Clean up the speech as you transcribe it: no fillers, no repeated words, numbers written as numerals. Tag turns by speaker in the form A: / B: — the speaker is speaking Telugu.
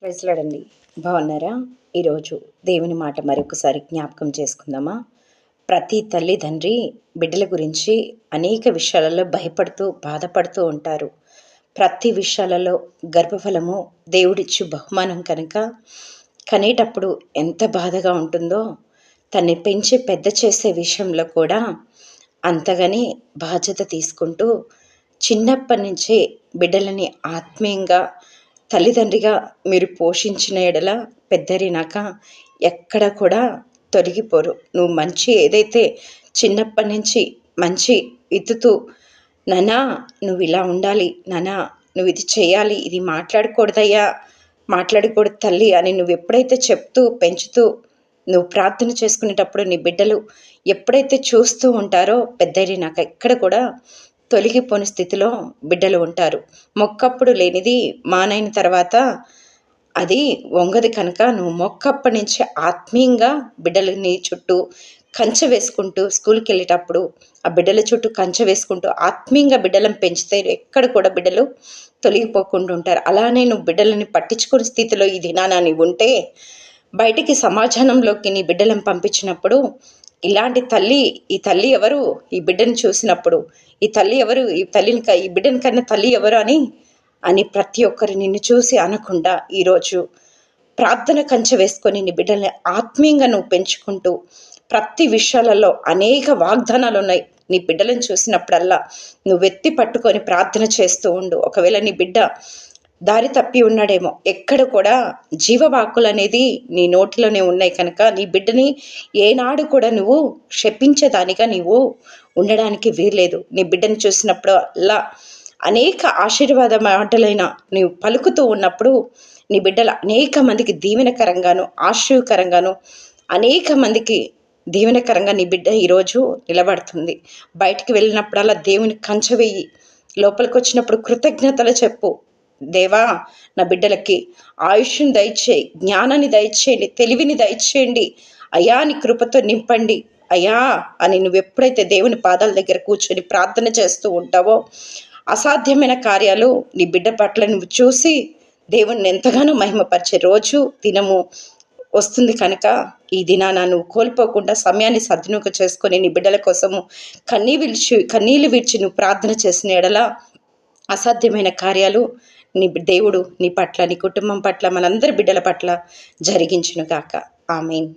A: ప్రైజ్లాడండి. బాగున్నారా? ఈరోజు దేవుని మాట మరొకసారి జ్ఞాపకం చేసుకుందామా? ప్రతి తల్లిదండ్రి బిడ్డల గురించి అనేక విషయాలలో భయపడుతూ బాధపడుతూ ఉంటారు. ప్రతి విషయాలలో గర్భఫలము దేవుడిచ్చు బహుమానం కనుక కనేటప్పుడు ఎంత బాధగా ఉంటుందో, తన్ని పెంచి పెద్ద చేసే విషయంలో కూడా అంతగానే బాధ్యత తీసుకుంటూ చిన్నప్పటి నుంచే బిడ్డలని ఆత్మీయంగా తల్లిదండ్రిగా మీరు పోషించిన ఎడల పెద్దరినాక ఎక్కడ కూడా తొలగిపోరు. నువ్వు మంచి ఏదైతే చిన్నప్పటి నుంచి మంచి ఇతుతూ, నానా నువ్వు ఇలా ఉండాలి, నానా నువ్వు ఇది చేయాలి, ఇది మాట్లాడకూడదయ్యా, మాట్లాడకూడదు తల్లి అని నువ్వు ఎప్పుడైతే చెప్తూ పెంచుతూ నువ్వు ప్రార్థన చేసుకునేటప్పుడు నీ బిడ్డలు ఎప్పుడైతే చూస్తూ ఉంటారో పెద్దరినాక ఎక్కడ కూడా తొలగిపోని స్థితిలో బిడ్డలు ఉంటారు. మొక్కప్పుడు లేనిది మానైన తర్వాత అది వంగది కనుక నువ్వు మొక్కప్పటి నుంచి ఆత్మీయంగా బిడ్డలని చుట్టూ కంచె వేసుకుంటూ స్కూల్కి వెళ్ళేటప్పుడు ఆ బిడ్డల చుట్టూ కంచె వేసుకుంటూ ఆత్మీయంగా బిడ్డలను పెంచితే ఎక్కడ కూడా బిడ్డలు తొలగిపోకుండా ఉంటారు. అలానే నువ్వు బిడ్డలని పట్టించుకునే స్థితిలో ఈ దినాన నీవు ఉంటే బయటికి సమాజంలోకి నీ బిడ్డలను పంపించినప్పుడు ఇలాంటి తల్లి, ఈ తల్లి ఎవరు, ఈ బిడ్డను చూసినప్పుడు ఈ తల్లి ఎవరు, ఈ బిడ్డని కన్నా తల్లి ఎవరు అని ప్రతి ఒక్కరు నిన్ను చూసి అనకుండా ఈరోజు ప్రార్థన కంచె వేసుకొని నీ బిడ్డల్ని ఆత్మీయంగా నువ్వు పెంచుకుంటూ ప్రతి విషయాలలో అనేక వాగ్దానాలు ఉన్నాయి. నీ బిడ్డలను చూసినప్పుడల్లా నువ్వు ఎత్తి పట్టుకొని ప్రార్థన చేస్తూ ఉండు. ఒకవేళ నీ బిడ్డ దారి తప్పి ఉన్నాడేమో, ఎక్కడ కూడా జీవవాక్కులు అనేది నీ నోటిలోనే ఉన్నాయి కనుక నీ బిడ్డని ఏనాడు కూడా నువ్వు శపించేదానిగా నీవు ఉండడానికి వీల్లేదు. నీ బిడ్డను చూసినప్పుడు అలా అనేక ఆశీర్వాద మాటలైన నీవు పలుకుతూ ఉన్నప్పుడు నీ బిడ్డలు అనేక మందికి దీవెనకరంగాను ఆశీర్వకరంగాను అనేక మందికి దీవెనకరంగా నీ బిడ్డ ఈరోజు నిలబడుతుంది. బయటికి వెళ్ళినప్పుడల్లా దేవుని కంచె వేయి, లోపలికి వచ్చినప్పుడు కృతజ్ఞతలు చెప్పు. దేవా, నా బిడ్డలకి ఆయుష్ని దయచేయి, జ్ఞానాన్ని దయచేయండి, తెలివిని దయచేయండి అయ్యా, నీ కృపతో నింపండి అయ్యా అని నువ్వు ఎప్పుడైతే దేవుని పాదాల దగ్గర కూర్చొని ప్రార్థన చేస్తూ ఉంటావో అసాధ్యమైన కార్యాలు నీ బిడ్డ పట్ల నువ్వు చూసి దేవుణ్ణి ఎంతగానో మహిమపరిచే రోజు దినము వస్తుంది కనుక ఈ దినాన నువ్వు కోల్పోకుండా సమయాన్ని సద్వినియోగం చేసుకొని నీ బిడ్డల కోసము కన్నీళ్ళు విడిచి నువ్వు ప్రార్థన చేసిన ఎడల అసాధ్యమైన కార్యాలు నీ దేవుడు నీ పట్ల, నీ కుటుంబం పట్ల, మనందరి బిడ్డల పట్ల జరిగించునుగాక. ఆమేన్.